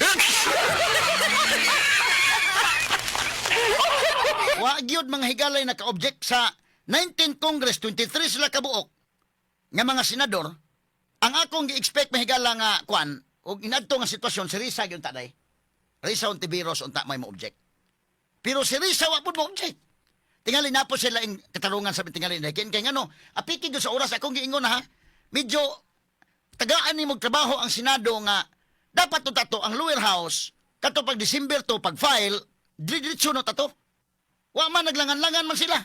wa gyud mga higalay naka-object sa 19 Congress 23 sila kabuok nga mga senador ang akong gi-expect mahigala nga kwan og inadto nga sitwasyon si Risa gyud taday Risa Ontiveros unta may mo object pero si Risa wa pud mo object tingali na po sila ang katarungan sa tingali na kaya ngano apiki sa oras akong giingon ha medyo tagaan ni magtrabaho ang Senado nga dapat to tato ang lower house kato pag December to pag file diretso no tato wa man naglangan-langan man sila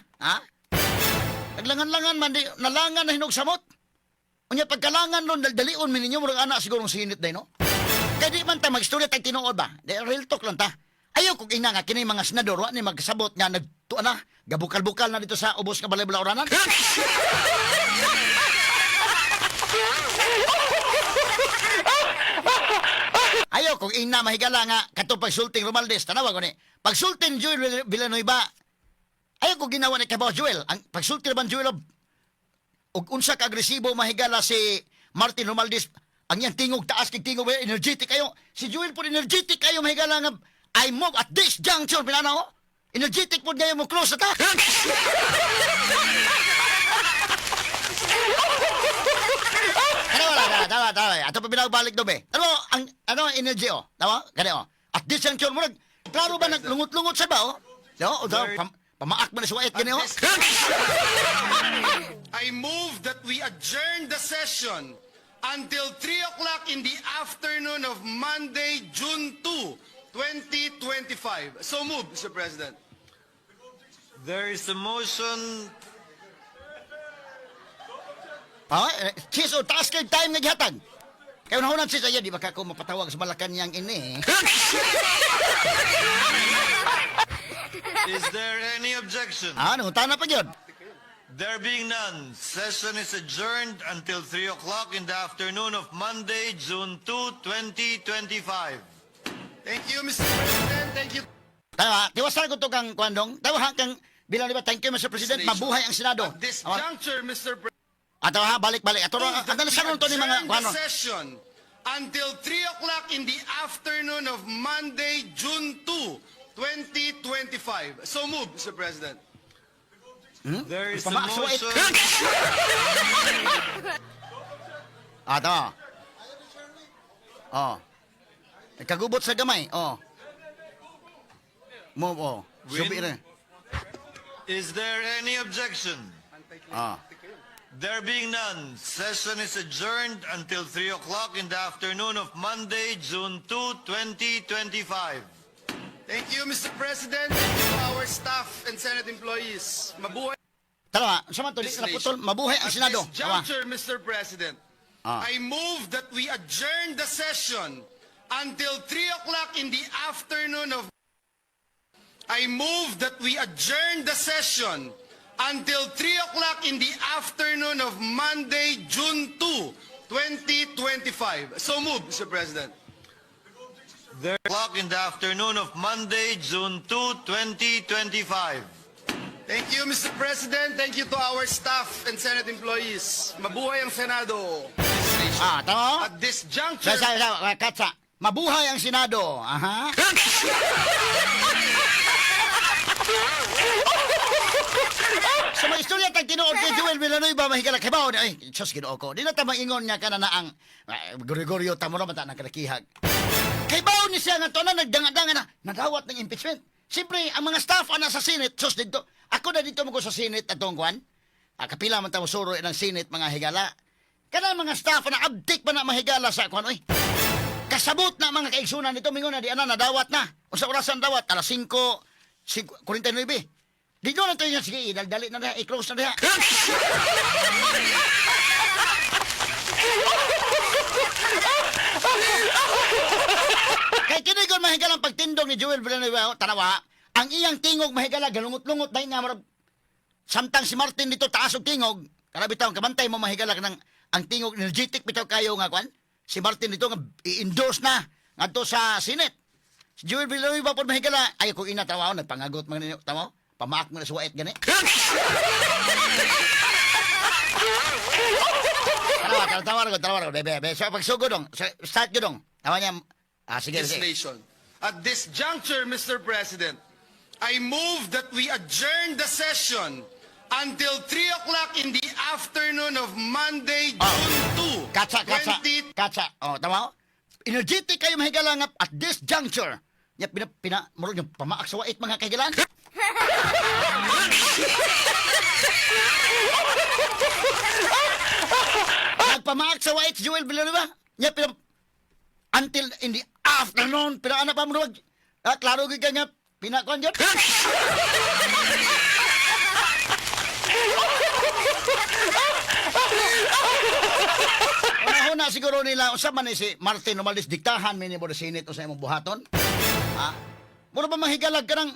naglangan-langan man di nalangan na hinugsamot unya pagkalangan nun dalion min ninyo murag ana siguro ng sinit day no kaya di man ta mag-story tag tinuod ba real talk lang ta ayaw kung ina nga kini mga senador wa ni magkasabot nga nagtuan na gabukal-bukal na dito sa ubos nga balay-balay oranan. Ayaw kung ina mahigala nga kato pagsulting Romualdez tanawa ko ni pagsulting Joel Villanueva ayaw ko ginawa ni Kabaw Joel ang pagsulting ban Joel og unsa ka agresibo mahigala si Martin Romualdez ang yang tingog taas kay tingog energetic kayo si Joel po energetic kayo mahigala nga I move at this juncture pinana ho energetic po ngayon mo close attack. Tawa. Ato pa binagbalik do be. Ano ang energy o? Tawa? Kani o. At this juncture mo klaro ba naglungot-lungot sa ba o? No, pamaak man sa wait kani o. I move that we adjourn the session until 3 o'clock in the afternoon of Monday, June 2, 2025. So moved, Mr. President. There is a motion. Sis, o taas kay time nga gihatag. Kaya unahunan sis, ayan, di ba ka ako mapatawag sa Malacanang ini? Is there any objection? Ano, tana pa yun. There being none, session is adjourned until 3 o'clock in the afternoon of Monday, June 2, 2025. Thank you, Mr. President. Thank you. Tawa, tiwasan ko to kang kwandong. Tawa kang bilang di ba, thank you, Mr. President. Mabuhay ang Senado. At this Awa. juncture, Mr. President, Ato ha, balik-balik. Ato ron, ang dalasan to ni mga adjourn kwano. the session until 3 o'clock in the afternoon of Monday, June 2, 2025. So moved, Mr. President. There is a Pamaksuwait. motion. Ato. Oh. Kagubot sa gamay. Oh. Move, oh. Subi rin. Is there any objection? Ah. There being none, session is adjourned until 3 o'clock in the afternoon of Monday, June 2, 2025. Thank you, Mr. President. Thank you to our staff and Senate employees. Mabuhay. Tara, sama to, di this ka naputol. nation. Mabuhay ang At Senado. this Tawa. juncture, Mr. President, Ah. I move that we adjourn the session until 3 o'clock in the afternoon of I move that we adjourn the session until 3 o'clock in the afternoon of Monday, June 2, 2025. So moved, Mr. President. There o'clock in the afternoon of Monday, June 2, 2025. Thank you, Mr. President. Thank you to our staff and Senate employees. Mabuhay ang Senado. This nation. Ah, tama? At this juncture, Katsa. Mabuhay ang Senado. Aha. Sa mga istorya tag tinuod kay Joel Villanueva mahigala kay bawo ay sus Ginoo ko. Di na ta maingon niya kana na ang Gregorio Tamora mata nang kalakihag. Kay bawo ni siya nga to na nagdanga-danga na nadawat ng impeachment. Siyempre, ang mga staff ana sa Senate, sus dito. Ako na dito mo ko sa Senate atong kwan. Kapila man ta suro ng Senate mga higala. Kana mga staff na abdik pa na mahigala sa kwan oy. Kasabot na mga kaigsunan nito mingon na di ana nadawat na. Unsa orasan dawat? Alas 5:49. Di doon na ito yung sige, dali na na, i-close na na. Kay kinigon mahigala ang pagtindog ni Joel Villanueva, tanawa, ang iyang tingog mahigala, galungot-lungot, dahil nga marab, samtang si Martin dito taas og tingog, karabitaw, kabantay mo mahigala ng ang tingog, energetic bitaw kayo nga kwan, si Martin dito nga i-endorse na, nga to sa Senate. Si Joel Villanueva po mahigala, ay kung ina tawa, nagpangagot mga ninyo, tamo? Pamaak mo na sa wait gani. Tawa ko, bebe. So, pagsugo dong. Start ko dong. Tawa niya. Sige, this sige. nation. At this juncture, Mr. President, I move that we adjourn the session until 3 o'clock in the afternoon of Monday, June 2, Katsa. 20... Katsa. Oh, tama? Energetic kayo mahigala nga at this juncture. Ya, murag yung pamaak sa wait mga kahigalan. Nagpamaak sa wait si Joel Villanueva. Ya, until in the afternoon, anak pa mo klaro gid ka nga pinakuan dyan. Una siguro nila usa man ni si Martin Romualdez diktahan mi ni mo Senate usa imong buhaton. Ha? Mura ba mahigalag ka ng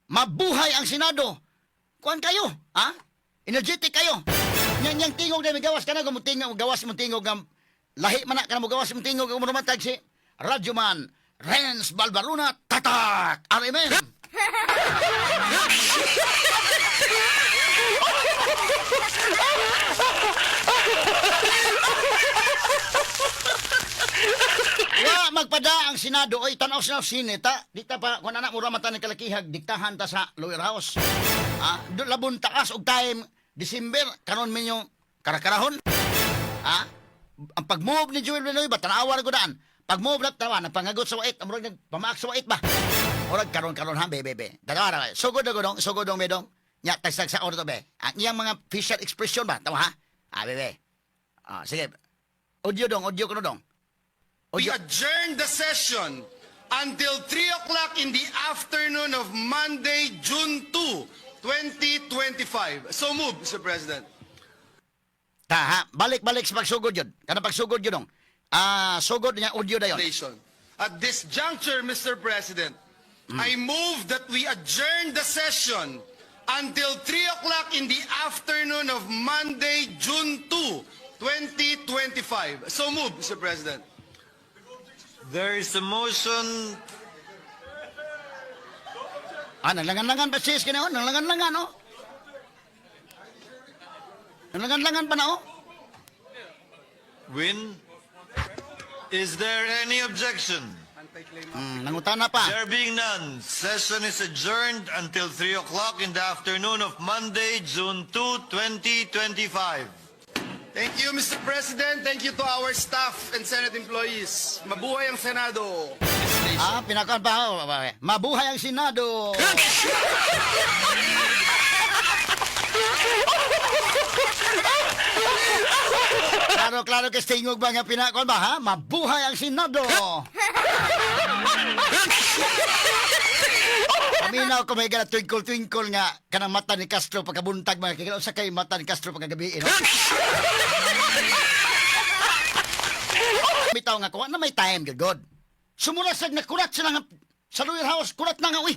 mabuhay ang Senado? Kuan kayo, ha? Energetic kayo. Yang tingog na gawas ka na gumutingog gawas mo tingog ng lahi man na ka na mo gawas mo tingog mo matag si Radyoman Renz Balbaruna tatak. Amen. Wa magpada ang Senado oy tanaw sa Senate di ta pa kun anak mura mata ni kalakihag diktahan ta sa lower house. Do labon taas og time December karon minyo karakarahon. Ang pag-move ni Joel Villanueva tanawar ko daan. Pag-move na tawa napangagot sa wait amrog nagpamaak sa wait ba. Orag karon ha bebe. Dalawa sugod dong medong. Nya tagsak sa ordo be. Ang iyang mga facial expression ba tawa ha. Bebe. Sige. Audio ko na dong. We Audio. adjourn the session until 3 o'clock in the afternoon of Monday, June 2, 2025. So move, Mr. President. Ta ha, balik-balik sa pagsugod yun. Kana pagsugod yun dong. Sugod niya audio dayon. At this juncture, Mr. President, I move that we adjourn the session until 3 o'clock in the afternoon of Monday, June 2, 2025. So move, Mr. President. There is a motion. Nanglangan-langan pa sis kina, nanglangan-langan, oh. Nanglangan-langan pa na, oh. Win. Is there any objection? Nangutana pa. There being none, session is adjourned until 3 o'clock in the afternoon of Monday, June 2, 2025. Thank you, Mr. President. Thank you to our staff and Senate employees. Mabuhay ang Senado. Pinakuan pa, oh. Mabuhay ang Senado. Klaro ka stingog ba nga pinakuan ba, ha? Mabuhay ang Senado. Paminaw ko may gana twinkle-twinkle nga kanang mata ni Castro pagkabuntag mga kagalaw sa kay mata ni Castro pagkagabi, no? Bitaw nga kuha na may time, good. Sumulasag na kurat sila nga sa lower house, kurat na nga, uy.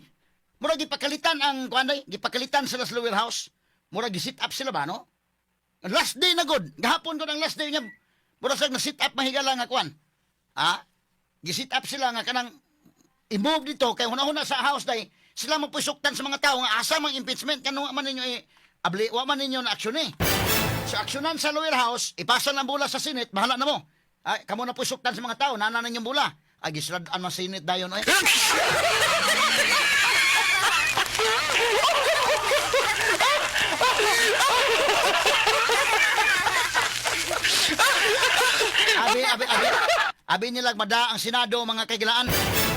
Mura gipakalitan ang kuanday, gipakalitan sila sa lower house. Mura gi-sit up sila ba, no? Last day na good. Gahapon ko ng last day niya. Mura sag na sit up mahigala nga kuan. Gi-sit up sila nga kanang i-move dito kay hunahuna sa house day. Sila magpusuktan sa mga tao nga asa mang impeachment kanang wa man ninyo wa man ninyo na aksyon eh. Sa aksyonan sa lower house, ipasa ng bula sa Senate, bahala na mo. Kamo na pusuktan sa mga tao, nana ninyong bula. Gisradaan man Senate dayon eh. Abi nila mada ang Senado mga kaigilaan.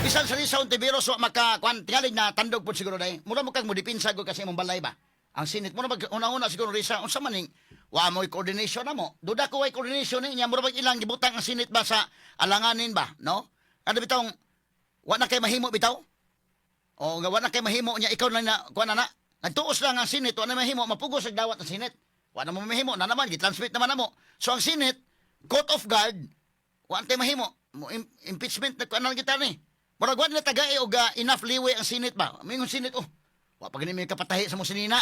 Bisan sa Rizal Ontiveros wa makakuan tingalig na tandog po siguro dai. Mura mo kag mo dipinsa ko kasi imong balay ba. Ang Senate mo na una-una siguro Rizal unsa man ning wa mo'y coordination na mo. Duda ko way coordination niya mura bang ilang gibutang ang Senate ba sa alanganin ba, no? Ano bitong wa na kay mahimo bitaw? O nga wa na kay mahimo niya ikaw lang na kuan na. Nagtuos lang ang Senate wa na mahimo mapugos ang dawat ng Senate. Wa na mo mahimo na naman gi-transmit naman namo. So ang Senate court of guard wa tay mahimo impeachment na kuan kita ni. Murag wa nila tagay og enough leeway ang Senate ba? Mingon Senate wa pa gani may kapatahi sa mo sinina.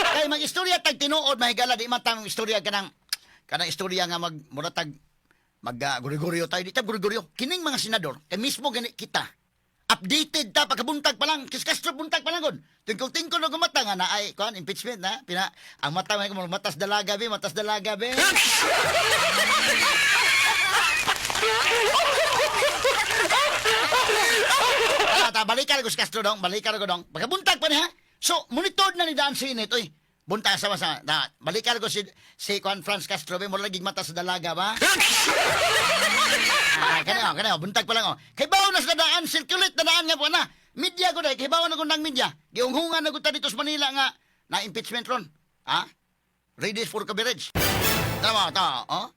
Kay mag-istorya tag tinuod mahigala di matang istorya kanang istorya nga muratag guri-guryo tayo di ta guri-guryo. Kining mga senador kay mismo gani kita. Updated ta pagkabuntag pa lang, Castro buntag pa lang gud. Tingkol-tingkol og mata nga na ay kuan impeachment na ang mata may matas dalaga be. Balikan ko si Castro dong, pagkabuntag pa niya. So, monitor na ni Daan Senate, oy. Buntag sa balikan ko si Juan Franz Castro, be mo lagi mata sa dalaga ba? Kaya buntag pa lang, oh. Kay bawo na sa daan, circulate na daan nga po na. Media ko dahil, kay bawo na ko ng media. Giunghungan na ko ta dito sa Manila nga, na impeachment ron. Ready for coverage. Tama, oh.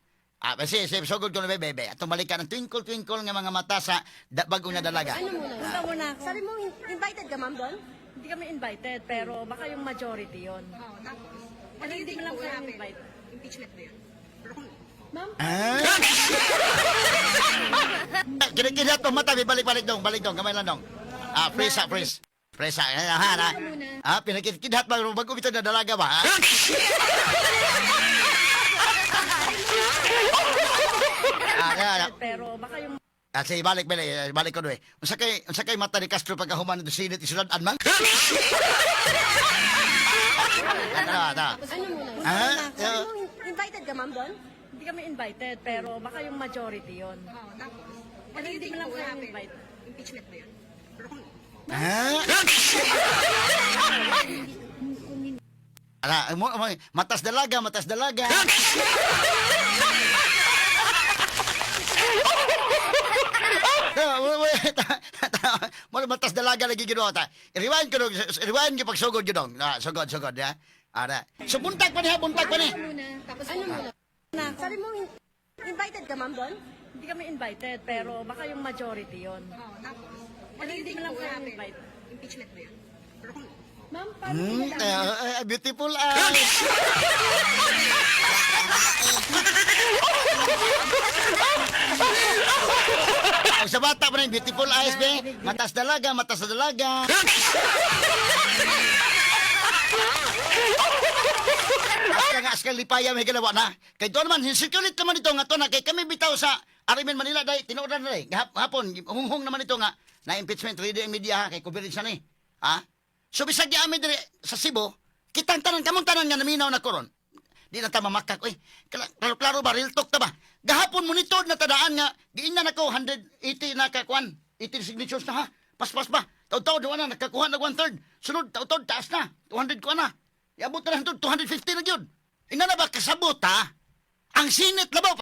Kasi sugod ko na bebe. Atong balikan ng twinkle-twinkle nga mga mata sa bago na dalaga. Ano muna? Sabi mo, invited ka, ma'am, doon? Hindi kami invited, pero baka yung majority yon. Tapos, Pero hindi mo lang kami invite. Impeachment ba yun? Kinikilat pa mata, balik dong, kamay lang dong. Freeze. Pinakikidhat ba, bago ito na dalaga ba, Pero baka yung Sige, balik ko doon. Unsa kay mata ni Castro pagkahuman ng Senate isuladaan man? Ano muna? Sabi mo, invited ka, ma'am, doon? hindi kami invited, pero baka yung majority yon. Tapos, Pero hindi mo lang kami invite. Impeachment ba yun? Matas dalaga. Mo matas dalaga lagi ginawa ta. I-rewind ko dong, rewind ko pagsugod ko dong. Sugod, ya. Ara. So buntag pa niya, buntag pa niya. Muna, tapos Ano muna? Sabi mo, invited ka, ma'am, doon? Hindi kami invited, pero baka yung majority yon. Oo, tapos. Ano hindi mo lang po kayo natin? invite? Impeachment ba yun? Ma'am, paano Beautiful eyes. Sa bata pa rin, beautiful eyes, be. Matas dalaga, matas na dalaga. Askan lipaya may ginawa na. Kay doon naman, insecurity naman ito nga to na kay kami bitaw sa Arimen Manila dahil tinuodan na rin. Hapon, hunghong naman ito nga na impeachment ready ang media ha, kay coverage na ni. Ha? So bisag di amin dire sa Cebu, kitang tanan kamong tanan nga naminaw na koron. Di na ta mamakak, oy. Klaro ba, real talk ta ba? Gahapon monitor na tadaan nga, giingnan ako 180 na kakuan, 80 signatures na ha. Pas-pas ba? Taod-taod na nakakuha na 1/3. Sunod, taod-taod, taas na. 200 ko na. Iabot na lang 250 na yun. Ina na ba kasabot ha? Ang sinit labaw.